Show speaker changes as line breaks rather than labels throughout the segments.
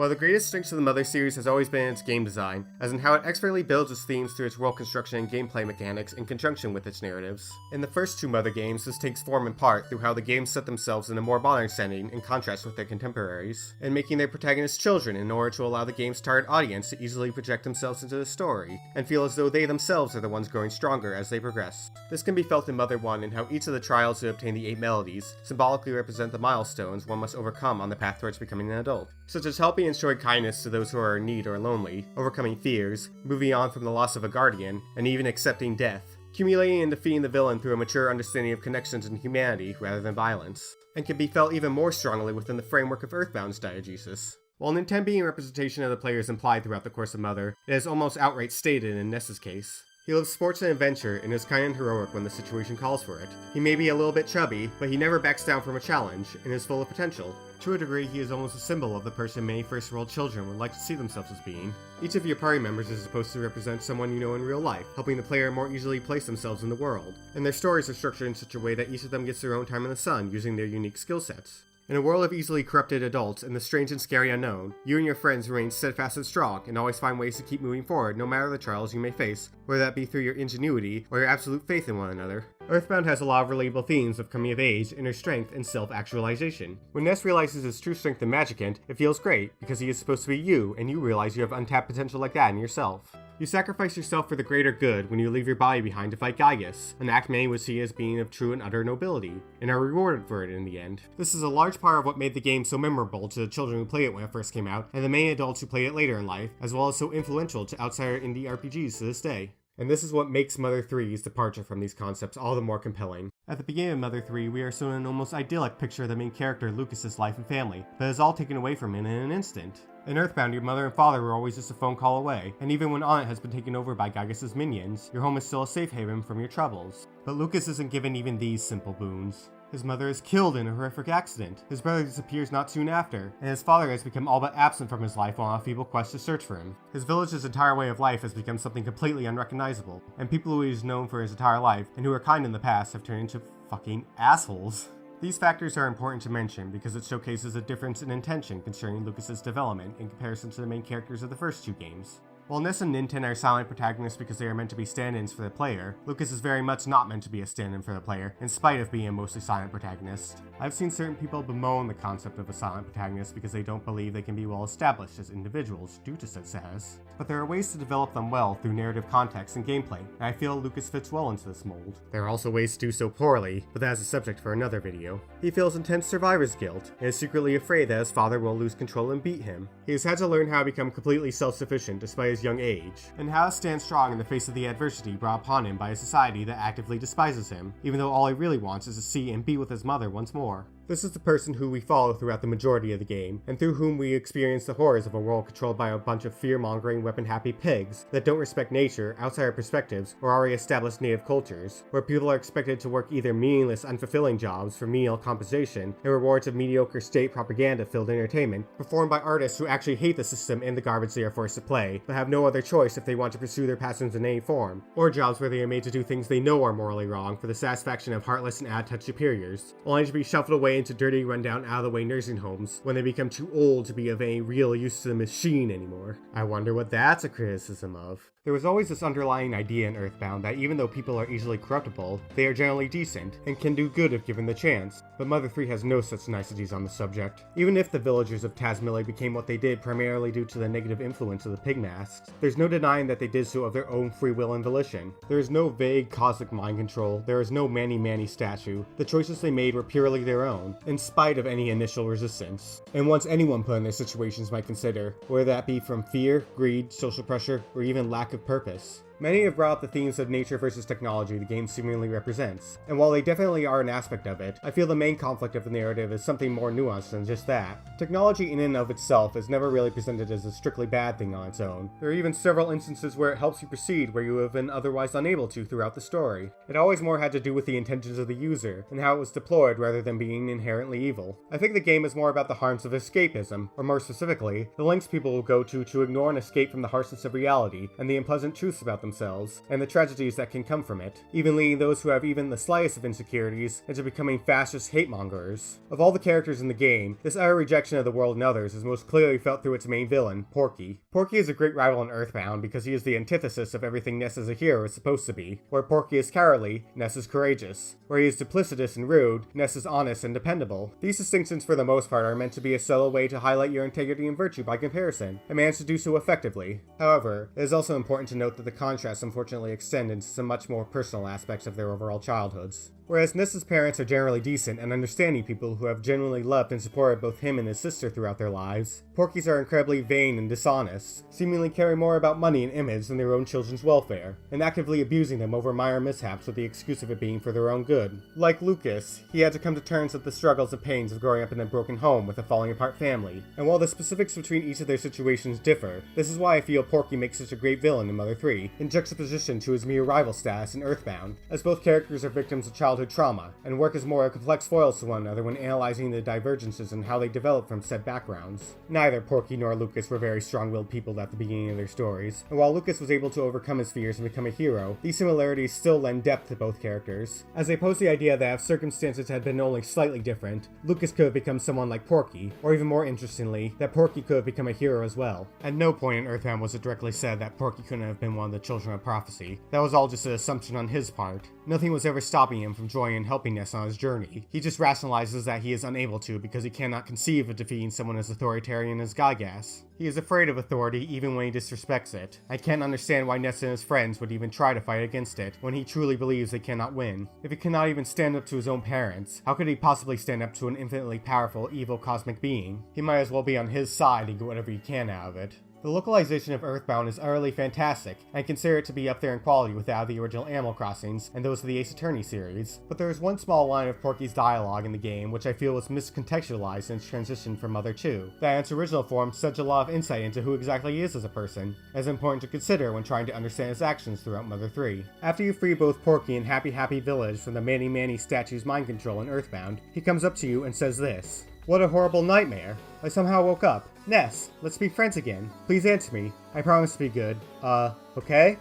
One of the greatest strengths of the Mother series has always been its game design, as in how it expertly builds its themes through its world construction and gameplay mechanics in conjunction with its narratives. In the first two Mother games, this takes form in part through how the games set themselves in a more modern setting in contrast with their contemporaries, and making their protagonists children in order to allow the game's target audience to easily project themselves into the story, and feel as though they themselves are the ones growing stronger as they progress. This can be felt in Mother 1 in how each of the trials to obtain the 8 melodies symbolically represent the milestones one must overcome on the path towards becoming an adult, such as helping and showing kindness to those who are in need or lonely, overcoming fears, moving on from the loss of a guardian, and even accepting death, accumulating and defeating the villain through a mature understanding of connections and humanity rather than violence, and can be felt even more strongly within the framework of Earthbound's diegesis. While an intent being representation of the player is implied throughout the course of Mother, it is almost outright stated in Ness's case. He loves sports and adventure and is kind and heroic when the situation calls for it. He may be a little bit chubby, but he never backs down from a challenge and is full of potential. To a degree, he is almost a symbol of the person many first-world children would like to see themselves as being. Each of your party members is supposed to represent someone you know in real life, helping the player more easily place themselves in the world, and their stories are structured in such a way that each of them gets their own time in the sun using their unique skill sets. In a world of easily corrupted adults and the strange and scary unknown, you and your friends remain steadfast and strong and always find ways to keep moving forward no matter the trials you may face, whether that be through your ingenuity or your absolute faith in one another. Earthbound has a lot of relatable themes of coming of age, inner strength, and self-actualization. When Ness realizes his true strength in Magicant, it feels great, because he is supposed to be you, and you realize you have untapped potential like that in yourself. You sacrifice yourself for the greater good when you leave your body behind to fight Gaius, an act many would see as being of true and utter nobility, and are rewarded for it in the end. This is a large part of what made the game so memorable to the children who played it when it first came out, and the many adults who played it later in life, as well as so influential to outsider indie RPGs to this day. And this is what makes Mother 3's departure from these concepts all the more compelling. At the beginning of Mother 3, we are shown an almost idyllic picture of the main character Lucas's life and family, but is all taken away from him in an instant. In Earthbound, your mother and father were always just a phone call away, and even when Onnit has been taken over by Gaius' minions, your home is still a safe haven from your troubles. But Lucas isn't given even these simple boons. His mother is killed in a horrific accident, his brother disappears not soon after, and his father has become all but absent from his life on a feeble quest to search for him. His village's entire way of life has become something completely unrecognizable, and people who he has known for his entire life, and who were kind in the past, have turned into fucking assholes. These factors are important to mention because it showcases a difference in intention concerning Lucas's development in comparison to the main characters of the first two games. While Ness and Ninten are silent protagonists because they are meant to be stand-ins for the player, Lucas is very much not meant to be a stand-in for the player, in spite of being a mostly silent protagonist. I've seen certain people bemoan the concept of a silent protagonist because they don't believe they can be well established as individuals due to such status. But there are ways to develop them well through narrative context and gameplay, and I feel Lucas fits well into this mold. There are also ways to do so poorly, but that is a subject for another video. He feels intense survivor's guilt, and is secretly afraid that his father will lose control and beat him. He has had to learn how to become completely self-sufficient despite his young age, and how to stand strong in the face of the adversity brought upon him by a society that actively despises him, even though all he really wants is to see and be with his mother once more. This is the person who we follow throughout the majority of the game, and through whom we experience the horrors of a world controlled by a bunch of fear-mongering, weapon-happy pigs that don't respect nature, outsider perspectives, or already established native cultures, where people are expected to work either meaningless, unfulfilling jobs for menial compensation and rewards of mediocre state propaganda-filled entertainment, performed by artists who actually hate the system and the garbage they are forced to play, but have no other choice if they want to pursue their passions in any form, or jobs where they are made to do things they know are morally wrong for the satisfaction of heartless and out-of-touch superiors, only to be shuffled away into dirty, rundown, out-of-the-way nursing homes when they become too old to be of any real use to the machine anymore. I wonder what that's a criticism of. There was always this underlying idea in Earthbound that even though people are easily corruptible, they are generally decent, and can do good if given the chance, but Mother 3 has no such niceties on the subject. Even if the villagers of Tazmily became what they did primarily due to the negative influence of the pig masks, there's no denying that they did so of their own free will and volition. There is no vague cosmic mind control, there is no Manny statue. The choices they made were purely their own, in spite of any initial resistance, and ones anyone put in their situations might consider, whether that be from fear, greed, social pressure, or even lack of purpose. Many have brought up the themes of nature versus technology the game seemingly represents, and while they definitely are an aspect of it, I feel the main conflict of the narrative is something more nuanced than just that. Technology in and of itself is never really presented as a strictly bad thing on its own. There are even several instances where it helps you proceed where you have been otherwise unable to throughout the story. It always more had to do with the intentions of the user, and how it was deployed rather than being inherently evil. I think the game is more about the harms of escapism, or more specifically, the lengths people will go to ignore and escape from the harshness of reality, and the unpleasant truths about themselves themselves, and the tragedies that can come from it, even leading those who have even the slightest of insecurities into becoming fascist hate-mongers. Of all the characters in the game, this utter rejection of the world and others is most clearly felt through its main villain, Porky. Porky is a great rival in Earthbound because he is the antithesis of everything Ness as a hero is supposed to be. Where Porky is cowardly, Ness is courageous. Where he is duplicitous and rude, Ness is honest and dependable. These distinctions for the most part are meant to be a subtle way to highlight your integrity and virtue by comparison, and manage to do so effectively. However, it is also important to note that the contrasts unfortunately extend into some much more personal aspects of their overall childhoods. Whereas Ness's parents are generally decent and understanding people who have genuinely loved and supported both him and his sister throughout their lives, Porky's are incredibly vain and dishonest, seemingly caring more about money and image than their own children's welfare, and actively abusing them over minor mishaps with the excuse of it being for their own good. Like Lucas, he had to come to terms with the struggles and pains of growing up in a broken home with a falling apart family, and while the specifics between each of their situations differ, this is why I feel Porky makes such a great villain in Mother 3, in juxtaposition to his mere rival status in Earthbound, as both characters are victims of childhood trauma, and work as more complex foils to one another when analyzing the divergences and how they develop from said backgrounds. Neither Porky nor Lucas were very strong-willed people at the beginning of their stories, and while Lucas was able to overcome his fears and become a hero, these similarities still lend depth to both characters, as they pose the idea that if circumstances had been only slightly different, Lucas could have become someone like Porky, or even more interestingly, that Porky could have become a hero as well. At no point in Earthbound was it directly said that Porky couldn't have been one of the children of prophecy. That was all just an assumption on his part. Nothing was ever stopping him from joining and helping Ness on his journey. He just rationalizes that he is unable to because he cannot conceive of defeating someone as authoritarian as Gygas. He is afraid of authority even when he disrespects it. I can't understand why Ness and his friends would even try to fight against it when he truly believes they cannot win. If he cannot even stand up to his own parents, how could he possibly stand up to an infinitely powerful, evil cosmic being? He might as well be on his side and get whatever he can out of it. The localization of Earthbound is utterly fantastic, and I consider it to be up there in quality with that of the original Animal Crossings and those of the Ace Attorney series, but there is one small line of Porky's dialogue in the game which I feel was miscontextualized in its transition from Mother 2, that in its original form such a lot of insight into who exactly he is as a person, as important to consider when trying to understand his actions throughout Mother 3. After you free both Porky and Happy Happy Village from the Manny Manny statue's mind control in Earthbound, he comes up to you and says this: "What a horrible nightmare. I somehow woke up. Ness, let's be friends again. Please answer me. I promise to be good. Okay?"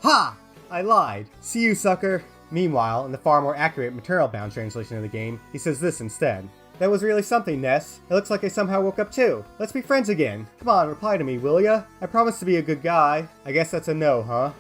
Ha! I lied. See you, sucker. Meanwhile, in the far more accurate Maternal Bound translation of the game, he says this instead: "That was really something, Ness. It looks like I somehow woke up too. Let's be friends again. Come on, reply to me, will ya? I promise to be a good guy." I guess that's a no, huh?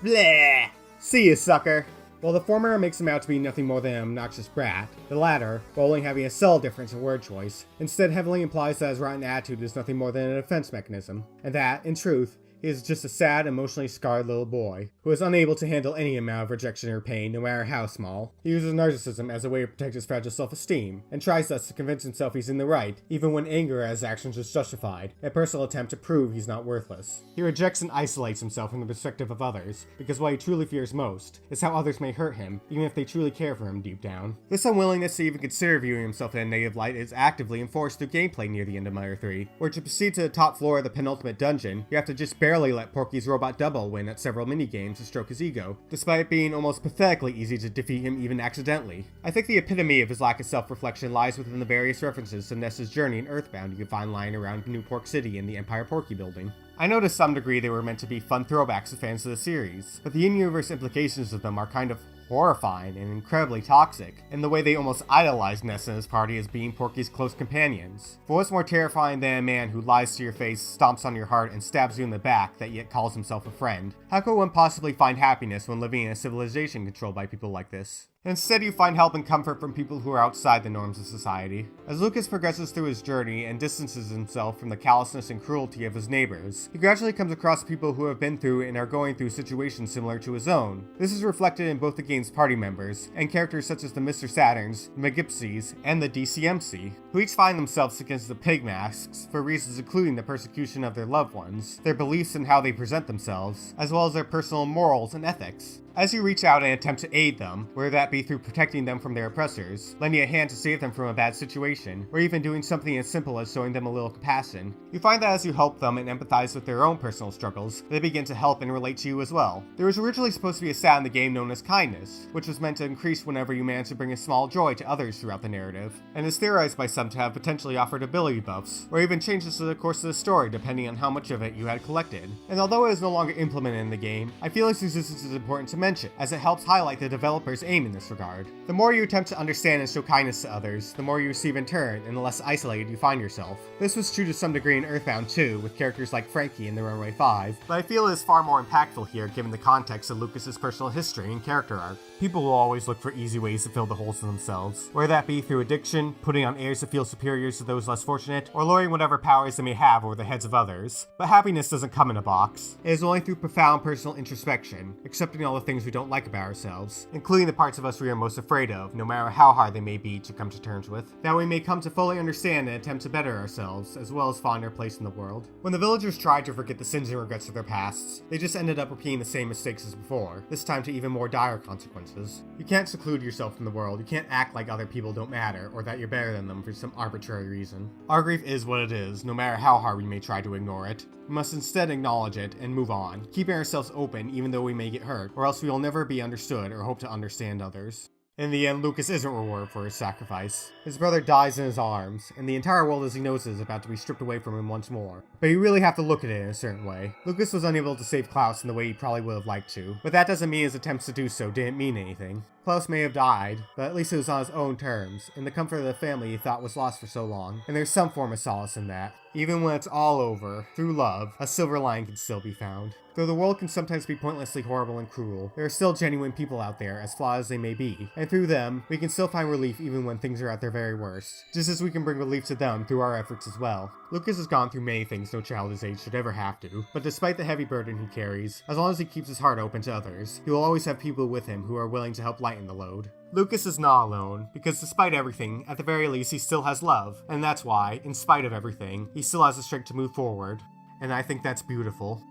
Bleh! See you, sucker. While the former makes him out to be nothing more than an obnoxious brat, the latter, while only having a subtle difference in word choice, instead heavily implies that his rotten attitude is nothing more than a defense mechanism, and that, in truth, he is just a sad, emotionally scarred little boy, who is unable to handle any amount of rejection or pain, no matter how small. He uses narcissism as a way to protect his fragile self-esteem, and tries thus to convince himself he's in the right, even when anger at his actions is justified, a personal attempt to prove he's not worthless. He rejects and isolates himself from the perspective of others, because what he truly fears most is how others may hurt him, even if they truly care for him deep down. This unwillingness to even consider viewing himself in a negative light is actively enforced through gameplay near the end of Mother 3, where to proceed to the top floor of the penultimate dungeon, you have to just barely let Porky's robot double win at several minigames to stroke his ego, despite it being almost pathetically easy to defeat him even accidentally. I think the epitome of his lack of self-reflection lies within the various references to Ness's journey in Earthbound you can find lying around New Pork City in the Empire Porky building. I know to some degree they were meant to be fun throwbacks to fans of the series, but the in-universe implications of them are kind of horrifying and incredibly toxic, in the way they almost idolize Ness and his party as being Porky's close companions. For what's more terrifying than a man who lies to your face, stomps on your heart, and stabs you in the back that yet calls himself a friend? How could one possibly find happiness when living in a civilization controlled by people like this? Instead, you find help and comfort from people who are outside the norms of society. As Lucas progresses through his journey and distances himself from the callousness and cruelty of his neighbors, he gradually comes across people who have been through and are going through situations similar to his own. This is reflected in both the game's party members, and characters such as the Mr. Saturns, the McGipsies, and the DCMC, who each find themselves against the pig masks for reasons including the persecution of their loved ones, their beliefs and how they present themselves, as well as their personal morals and ethics. As you reach out and attempt to aid them, whether that be through protecting them from their oppressors, lending a hand to save them from a bad situation, or even doing something as simple as showing them a little compassion, you find that as you help them and empathize with their own personal struggles, they begin to help and relate to you as well. There was originally supposed to be a stat in the game known as kindness, which was meant to increase whenever you managed to bring a small joy to others throughout the narrative, and is theorized by some to have potentially offered ability buffs, or even changes to the course of the story depending on how much of it you had collected. And although it is no longer implemented in the game, I feel its existence is important to mention, as it helps highlight the developer's aim in this regard. The more you attempt to understand and show kindness to others, the more you receive in turn, and the less isolated you find yourself. This was true to some degree in Earthbound 2, with characters like Frankie in the Runaway 5, but I feel it is far more impactful here given the context of Lucas's personal history and character arc. People will always look for easy ways to fill the holes in themselves, whether that be through addiction, putting on airs to feel superior to those less fortunate, or lowering whatever powers they may have over the heads of others. But happiness doesn't come in a box. It is only through profound personal introspection, accepting all the things we don't like about ourselves, including the parts of us we are most afraid of, no matter how hard they may be to come to terms with, that we may come to fully understand and attempt to better ourselves, as well as find our place in the world. When the villagers tried to forget the sins and regrets of their pasts, they just ended up repeating the same mistakes as before, this time to even more dire consequences. You can't seclude yourself from the world, you can't act like other people don't matter, or that you're better than them for some arbitrary reason. Our grief is what it is, no matter how hard we may try to ignore it. We must instead acknowledge it and move on, keeping ourselves open even though we may get hurt, or else we will never be understood or hope to understand others. In the end, Lucas isn't rewarded for his sacrifice. His brother dies in his arms, and the entire world as he knows it is about to be stripped away from him once more. But you really have to look at it in a certain way. Lucas was unable to save Klaus in the way he probably would have liked to, but that doesn't mean his attempts to do so didn't mean anything. Klaus may have died, but at least it was on his own terms, in the comfort of the family he thought was lost for so long, and there's some form of solace in that. Even when it's all over, through love, a silver line can still be found. Though the world can sometimes be pointlessly horrible and cruel, there are still genuine people out there, as flawed as they may be, and through them, we can still find relief even when things are at their very worst, just as we can bring relief to them through our efforts as well. Lucas has gone through many things no child his age should ever have to, but despite the heavy burden he carries, as long as he keeps his heart open to others, he will always have people with him who are willing to help lighten the load. Lucas is not alone, because despite everything, at the very least he still has love, and that's why, in spite of everything, he still has the strength to move forward. And I think that's beautiful.